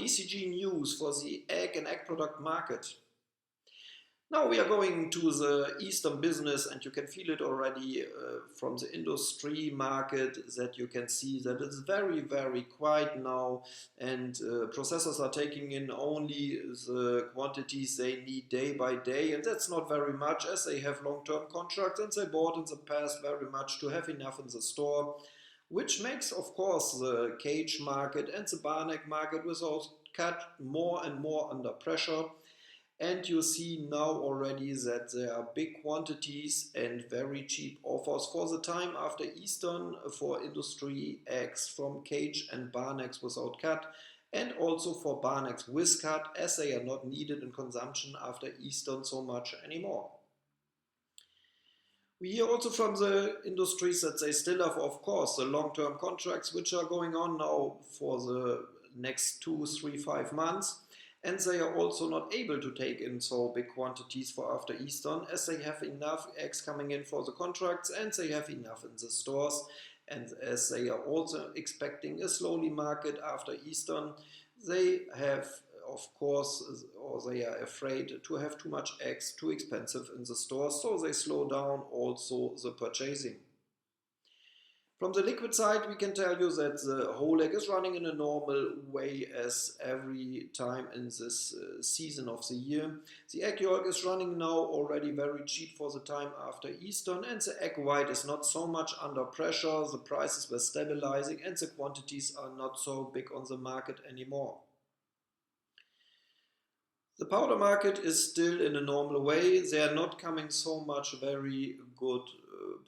ECG news for the egg and egg product market. Now we are going to the Eastern business, and you can feel it already from the industry market, that you can see that it's very, very quiet now, and processors are taking in only the quantities they need day by day, and that's not very much, as they have long-term contracts and they bought in the past very much to have enough in the store, which makes, of course, the cage market and the barn egg market without cut more and more under pressure. And you see now already that there are big quantities and very cheap offers for the time after Easter for industry eggs from cage and barn eggs without cut, and also for barn eggs with cut, as they are not needed in consumption after Easter so much anymore. We hear also from the industries that they still have, of course, the long-term contracts which are going on now for the next 2, 3, 5 months. And they are also not able to take in so big quantities for after Easter, as they have enough eggs coming in for the contracts and they have enough in the stores. And as they are also expecting a slowly market after Easter, they have, of course, or they are afraid to have too much eggs, too expensive in the stores, so they slow down also the purchasing. From the liquid side, we can tell you that the whole egg is running in a normal way as every time in this season of the year. The egg yolk is running now already very cheap for the time after Easter, and the egg white is not so much under pressure. The prices were stabilizing and the quantities are not so big on the market anymore. The powder market is still in a normal way. There are not coming so much very good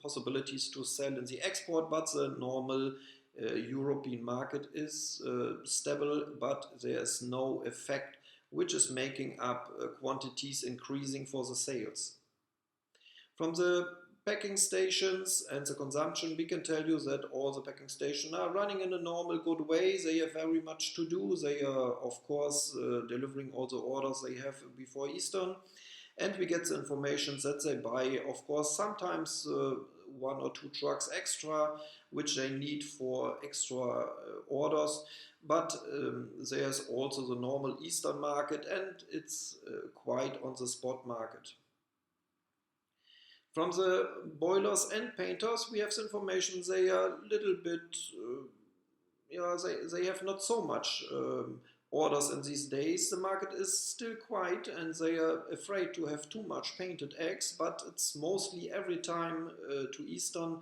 possibilities to sell in the export, but the normal European market is stable, but there is no effect which is making up quantities increasing for the sales. From the packing stations and the consumption, we can tell you that all the packing stations are running in a normal good way. They have very much to do. They are, of course, delivering all the orders they have before Easter. And we get the information that they buy, of course, sometimes 1 or 2 trucks extra, which they need for extra orders. But there's also the normal Easter market, and it's quite on the spot market. From the boilers and painters, we have the information they are a little bit, they have not so much orders in these days. The market is still quiet and they are afraid to have too much painted eggs, but it's mostly every time to Easter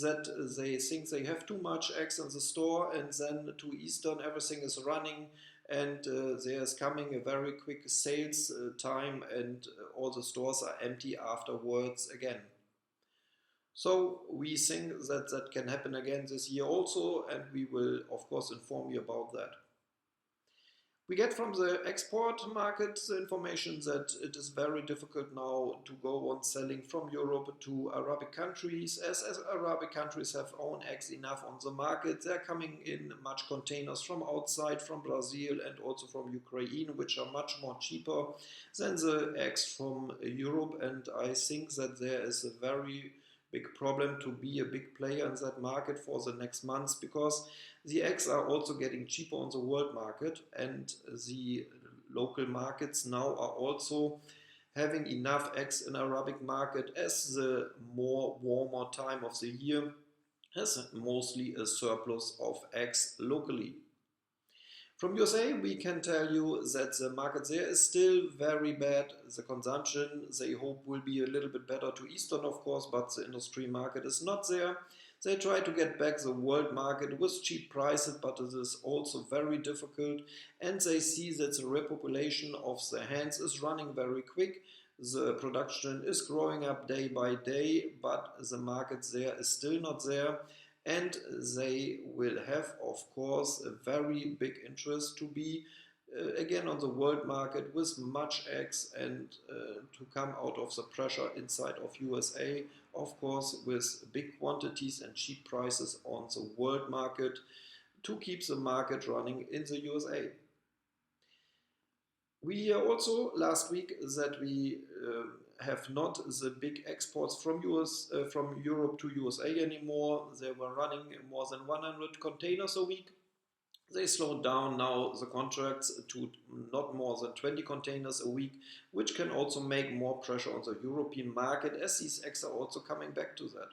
that they think they have too much eggs in the store, and then to Easter everything is running and there's coming a very quick sales time, and all the stores are empty afterwards again. So we think that that can happen again this year also, and we will of course inform you about that. We get from the export market the information that it is very difficult now to go on selling from Europe to Arabic countries, as Arabic countries have own eggs enough on the market. They're coming in much containers from outside, from Brazil and also from Ukraine, which are much more cheaper than the eggs from Europe, and I think that there is a very big problem to be a big player in that market for the next months, because the eggs are also getting cheaper on the world market, and the local markets now are also having enough eggs in Arabic market, as the more warmer time of the year has mostly a surplus of eggs locally. From USA, we can tell you that the market there is still very bad. The consumption, they hope, will be a little bit better to Easter, of course, but the industry market is not there. They try to get back the world market with cheap prices, but it is also very difficult, and they see that the repopulation of the hens is running very quick. The production is growing up day by day, but the market there is still not there. And they will have, of course, a very big interest to be again on the world market with much eggs, and to come out of the pressure inside of USA, of course, with big quantities and cheap prices on the world market to keep the market running in the USA. We hear also last week that we have not the big exports from Europe to USA anymore. They were running more than 100 containers a week. They slowed down now the contracts to not more than 20 containers a week, which can also make more pressure on the European market, as these eggs are also coming back to that.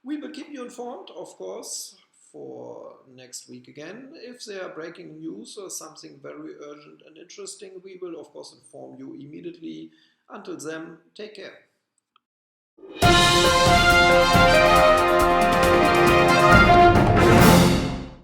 We will keep you informed, of course, for next week again. If there are breaking news or something very urgent and interesting, we will of course inform you immediately. Until then, take care.